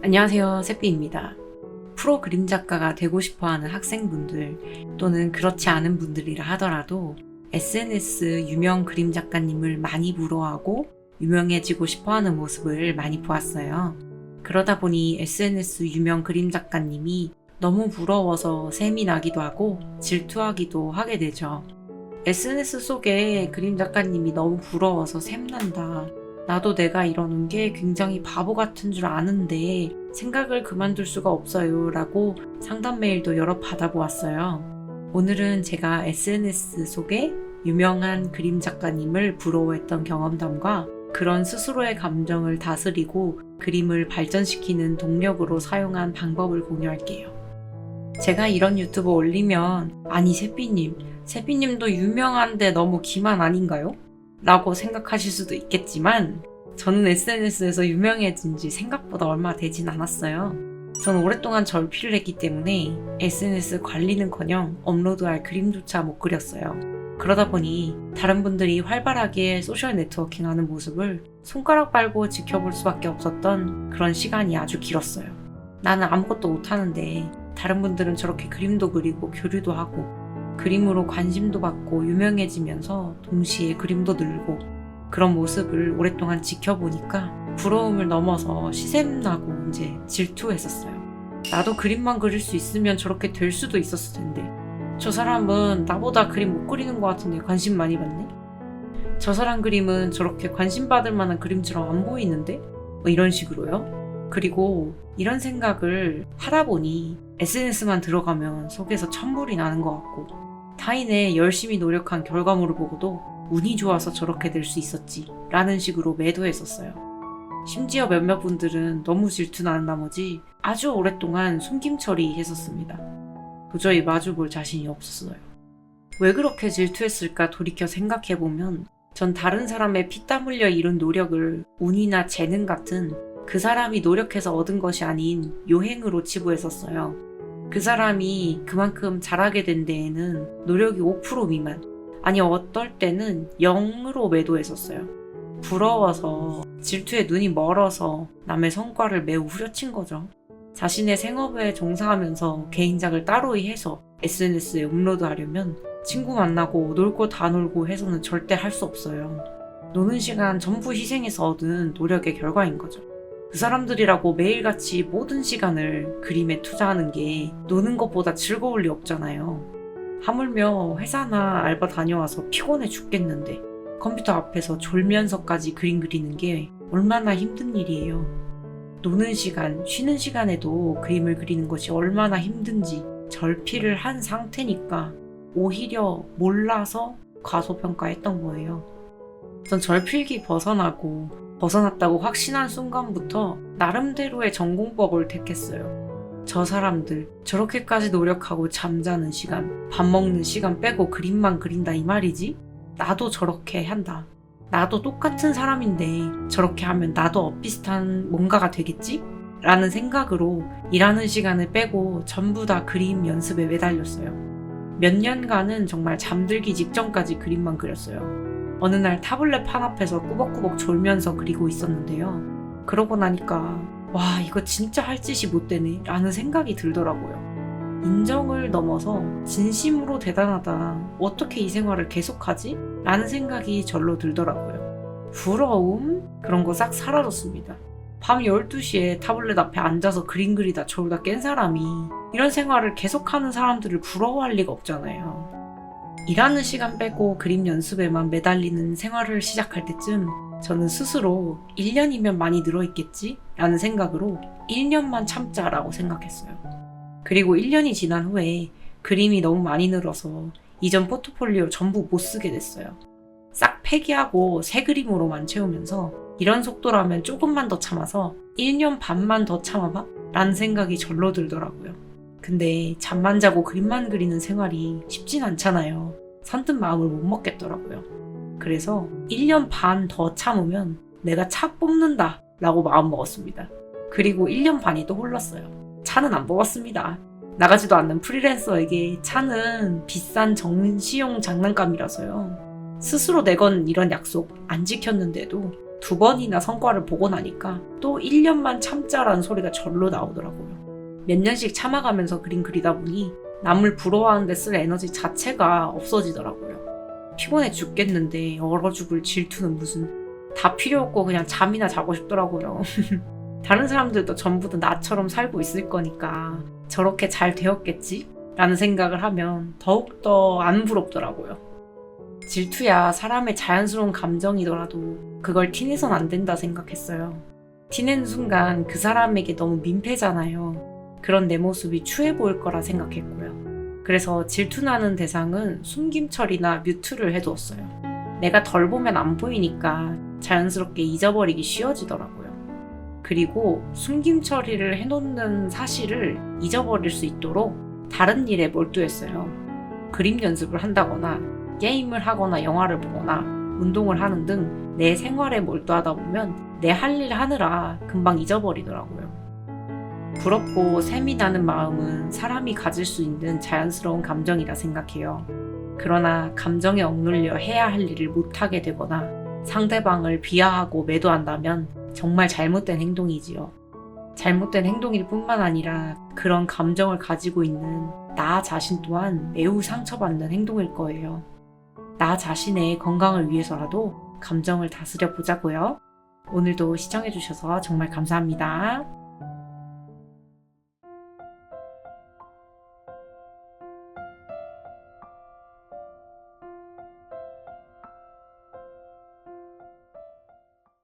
안녕하세요, 새삐입니다. 프로 그림 작가가 되고 싶어하는 학생분들 또는 그렇지 않은 분들이라 하더라도 SNS 유명 그림 작가님을 많이 부러워하고 유명해지고 싶어하는 모습을 많이 보았어요. 그러다 보니 SNS 유명 그림 작가님이 너무 부러워서 샘이 나기도 하고 질투하기도 하게 되죠. SNS 속에 그림 작가님이 너무 부러워서 샘난다. 나도 내가 이러는 게 굉장히 바보 같은 줄 아는데 생각을 그만둘 수가 없어요 라고 상담 메일도 여러 받아보았어요. 오늘은 제가 SNS 속에 유명한 그림 작가님을 부러워했던 경험담과 그런 스스로의 감정을 다스리고 그림을 발전시키는 동력으로 사용한 방법을 공유할게요. 제가 이런 유튜브 올리면 아니 새삐님도 유명한데 너무 기만 아닌가요? 라고 생각하실 수도 있겠지만 저는 SNS에서 유명해진 지 생각보다 얼마 되진 않았어요. 저는 오랫동안 절필을 했기 때문에 SNS 관리는커녕 업로드할 그림조차 못 그렸어요. 그러다 보니 다른 분들이 활발하게 소셜 네트워킹하는 모습을 손가락 빨고 지켜볼 수밖에 없었던 그런 시간이 아주 길었어요. 나는 아무것도 못하는데 다른 분들은 저렇게 그림도 그리고 교류도 하고 그림으로 관심도 받고 유명해지면서 동시에 그림도 늘고 그런 모습을 오랫동안 지켜보니까 부러움을 넘어서 시샘나고 이제 질투했었어요. 나도 그림만 그릴 수 있으면 저렇게 될 수도 있었을 텐데 저 사람은 나보다 그림 못 그리는 것 같은데 관심 많이 받네? 저 사람 그림은 저렇게 관심 받을 만한 그림처럼 안 보이는데? 뭐 이런 식으로요. 그리고 이런 생각을 하다 보니 SNS만 들어가면 속에서 천불이 나는 것 같고 타인의 열심히 노력한 결과물을 보고도 운이 좋아서 저렇게 될 수 있었지 라는 식으로 매도했었어요. 심지어 몇몇 분들은 너무 질투나는 나머지 아주 오랫동안 숨김처리 했었습니다. 도저히 마주볼 자신이 없었어요. 왜 그렇게 질투했을까 돌이켜 생각해보면 전 다른 사람의 피땀 흘려 이룬 노력을 운이나 재능 같은 그 사람이 노력해서 얻은 것이 아닌 요행으로 치부했었어요. 그 사람이 그만큼 잘하게 된 데에는 노력이 5% 미만, 아니 어떨 때는 0으로 매도했었어요. 부러워서, 질투에 눈이 멀어서 남의 성과를 매우 후려친 거죠. 자신의 생업에 종사하면서 개인작을 따로이 해서 SNS에 업로드하려면 친구 만나고 놀 거 다 놀고 해서는 절대 할 수 없어요. 노는 시간 전부 희생해서 얻은 노력의 결과인 거죠. 그 사람들이라고 매일같이 모든 시간을 그림에 투자하는 게 노는 것보다 즐거울 리 없잖아요. 하물며 회사나 알바 다녀와서 피곤해 죽겠는데 컴퓨터 앞에서 졸면서까지 그림 그리는 게 얼마나 힘든 일이에요. 노는 시간, 쉬는 시간에도 그림을 그리는 것이 얼마나 힘든지 절필을 한 상태니까 오히려 몰라서 과소평가했던 거예요. 전 절필기 벗어났다고 확신한 순간부터 나름대로의 전공법을 택했어요. 저 사람들 저렇게까지 노력하고 잠자는 시간, 밥 먹는 시간 빼고 그림만 그린다 이 말이지? 나도 저렇게 한다. 나도 똑같은 사람인데 저렇게 하면 나도 엇비슷한 뭔가가 되겠지? 라는 생각으로 일하는 시간을 빼고 전부 다 그림 연습에 매달렸어요. 몇 년간은 정말 잠들기 직전까지 그림만 그렸어요. 어느 날 타블렛 판 앞에서 꾸벅꾸벅 졸면서 그리고 있었는데요. 그러고 나니까 와 이거 진짜 할 짓이 못 되네 라는 생각이 들더라고요. 인정을 넘어서 진심으로 대단하다. 어떻게 이 생활을 계속하지? 라는 생각이 절로 들더라고요. 부러움? 그런 거 싹 사라졌습니다. 밤 12시에 타블렛 앞에 앉아서 그림 그리다 졸다 깬 사람이 이런 생활을 계속하는 사람들을 부러워할 리가 없잖아요. 일하는 시간 빼고 그림 연습에만 매달리는 생활을 시작할 때쯤 저는 스스로 1년이면 많이 늘어있겠지? 라는 생각으로 1년만 참자라고 생각했어요. 그리고 1년이 지난 후에 그림이 너무 많이 늘어서 이전 포트폴리오 전부 못 쓰게 됐어요. 싹 폐기하고 새 그림으로만 채우면서 이런 속도라면 조금만 더 참아서 1년 반만 더 참아봐? 라는 생각이 절로 들더라고요. 근데 잠만 자고 그림만 그리는 생활이 쉽진 않잖아요. 선뜻 마음을 못 먹겠더라고요. 그래서 1년 반 더 참으면 내가 차 뽑는다 라고 마음 먹었습니다. 그리고 1년 반이 또 흘렀어요. 차는 안 뽑았습니다. 나가지도 않는 프리랜서에게 차는 비싼 정시용 장난감이라서요. 스스로 내건 이런 약속 안 지켰는데도 2번이나 성과를 보고 나니까 또 1년만 참자라는 소리가 절로 나오더라고요. 몇 년씩 참아가면서 그림 그리다 보니 남을 부러워하는데 쓸 에너지 자체가 없어지더라고요. 피곤해 죽겠는데 얼어 죽을 질투는 무슨, 다 필요 없고 그냥 잠이나 자고 싶더라고요. 다른 사람들도 전부 다 나처럼 살고 있을 거니까 저렇게 잘 되었겠지? 라는 생각을 하면 더욱더 안 부럽더라고요. 질투야 사람의 자연스러운 감정이더라도 그걸 티내선 안 된다 생각했어요. 티내는 순간 그 사람에게 너무 민폐잖아요. 그런 내 모습이 추해 보일 거라 생각했고요. 그래서 질투나는 대상은 숨김처리나 뮤트를 해두었어요. 내가 덜 보면 안 보이니까 자연스럽게 잊어버리기 쉬워지더라고요. 그리고 숨김처리를 해놓는 사실을 잊어버릴 수 있도록 다른 일에 몰두했어요. 그림 연습을 한다거나 게임을 하거나 영화를 보거나 운동을 하는 등 내 생활에 몰두하다 보면 내 할 일 하느라 금방 잊어버리더라고요. 부럽고 샘이 나는 마음은 사람이 가질 수 있는 자연스러운 감정이라 생각해요. 그러나 감정에 억눌려 해야 할 일을 못하게 되거나 상대방을 비하하고 매도한다면 정말 잘못된 행동이지요. 잘못된 행동일 뿐만 아니라 그런 감정을 가지고 있는 나 자신 또한 매우 상처받는 행동일 거예요. 나 자신의 건강을 위해서라도 감정을 다스려 보자고요. 오늘도 시청해주셔서 정말 감사합니다.